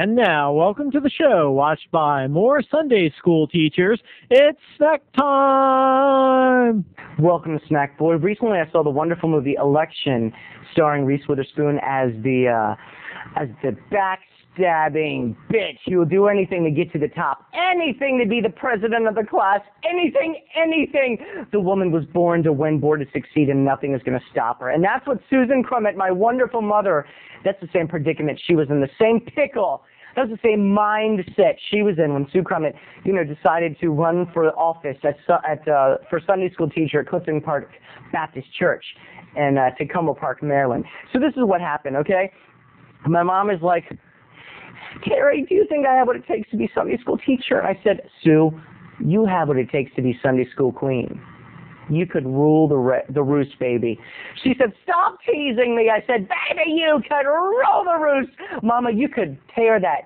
And now, welcome to the show, watched by more Sunday school teachers. It's snack time! Welcome to Snackboy. Recently I saw the wonderful movie Election, starring Reese Witherspoon as the backstabbing bitch who will do anything to get to the top, anything to be the president of the class, anything. The woman was born to win, born to succeed, and nothing is going to stop her. And that's what Susan Crummett, my wonderful mother, that's the same predicament she was in, the same pickle. That was the same mindset she was in when Sue Crummett, decided to run for office for Sunday school teacher at Clifton Park Baptist Church in Tacoma Park, Maryland. So this is what happened, okay? My mom is like, Terry, do you think I have what it takes to be Sunday school teacher? I said, Sue, you have what it takes to be Sunday school queen. You could rule the roost, baby. She said, stop teasing me. I said, baby, you could rule the roost. Mama, you could tear that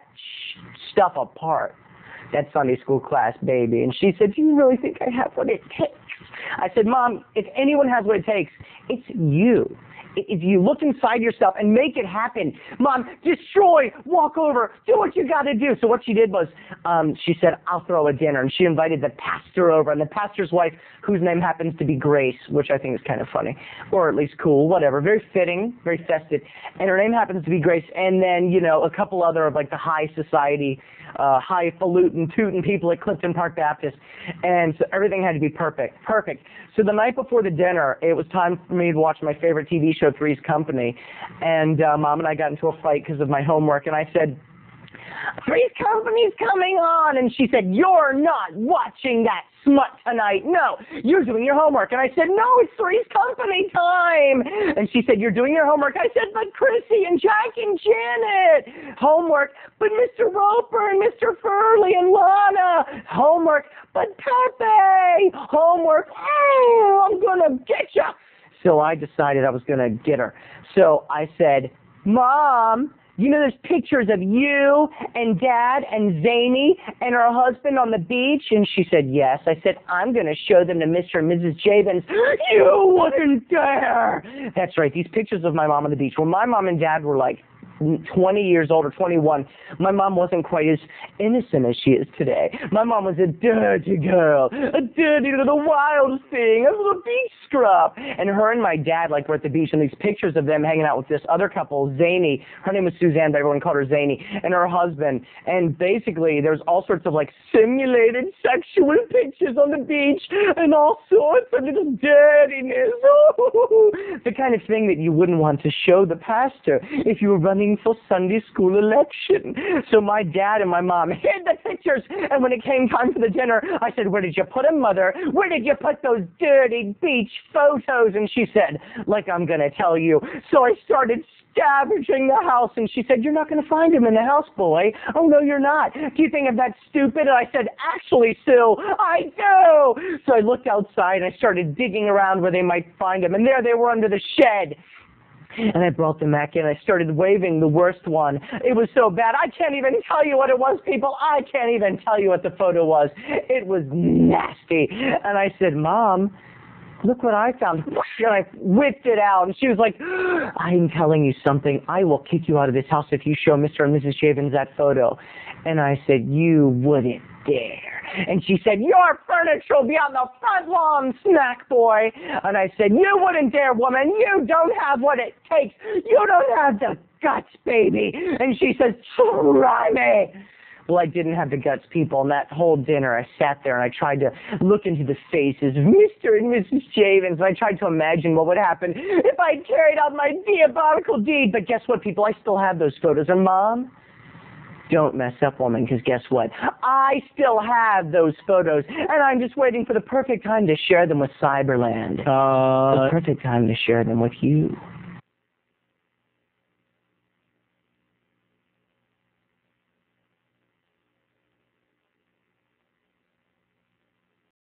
stuff apart, that Sunday school class, baby. And she said, do you really think I have what it takes? I said, Mom, if anyone has what it takes, it's you. If you look inside yourself and make it happen, Mom, destroy, walk over, do what you got to do. So what she did was, she said, I'll throw a dinner. And she invited the pastor over, and the pastor's wife, whose name happens to be Grace, which I think is kind of funny, or at least cool, whatever, very fitting, very festive. And her name happens to be Grace. And then, a couple other of like the high society, highfalutin, tootin' people at Clifton Park Baptist. And so everything had to be perfect. So the night before the dinner, it was time for me to watch my favorite TV show, Three's Company. And Mom and I got into a fight because of my homework. And I said, Three's Company's coming on. And she said, you're not watching that smut tonight. No, you're doing your homework. And I said, no, it's Three's Company time. And she said, you're doing your homework. I said, but Chrissy and Jack and Janet, homework. But Mr. Roper and Mr. Furley and Lana, homework. But Pepe, homework. Oh, I'm going to get you. So I decided I was going to get her. So I said, Mom, there's pictures of you and Dad and Zany and her husband on the beach? And she said, yes. I said, I'm going to show them to Mr. and Mrs. Javins. You wouldn't dare. That's right. These pictures of my mom on the beach. Well, my mom and Dad were like 20 years old or 21. My mom wasn't quite as innocent as she is today. My mom was a dirty girl, a dirty little wild thing, a little beach scrub. And her and my dad were at the beach, and these pictures of them hanging out with this other couple, Zany. Her name was Suzanne, but everyone called her Zany, and her husband. And basically, there's all sorts of simulated sexual pictures on the beach, and all sorts of little dirtiness. The kind of thing that you wouldn't want to show the pastor if you were running for Sunday school election. So my dad and my mom hid the pictures, and when it came time for the dinner, I said, where did you put them, Mother? Where did you put those dirty beach photos? And she said, I'm going to tell you. So I started scavenging the house, and she said, you're not going to find him in the house, boy. Oh, no, you're not. Do you think I'm that stupid? And I said, actually, Sue, I do. So I looked outside, and I started digging around where they might find him, and there they were under the shed. And I brought them back in. I started waving the worst one. It was so bad. I can't even tell you what it was, people. I can't even tell you what the photo was. It was nasty. And I said, Mom, look what I found. And I whipped it out. And she was like, I'm telling you something. I will kick you out of this house if you show Mr. and Mrs. Javins that photo. And I said, you wouldn't dare. And she said, your furniture will be on the front lawn, Snackboy. And I said, you wouldn't dare, woman. You don't have what it takes. You don't have the guts, baby. And she says, try me. Well, I didn't have the guts, people. And that whole dinner, I sat there and I tried to look into the faces of Mr. and Mrs. Javins. And I tried to imagine what would happen if I carried out my diabolical deed. But guess what, people? I still have those photos. And Mom, don't mess up, woman, because guess what? I still have those photos, and I'm just waiting for the perfect time to share them with Cyberland. The perfect time to share them with you.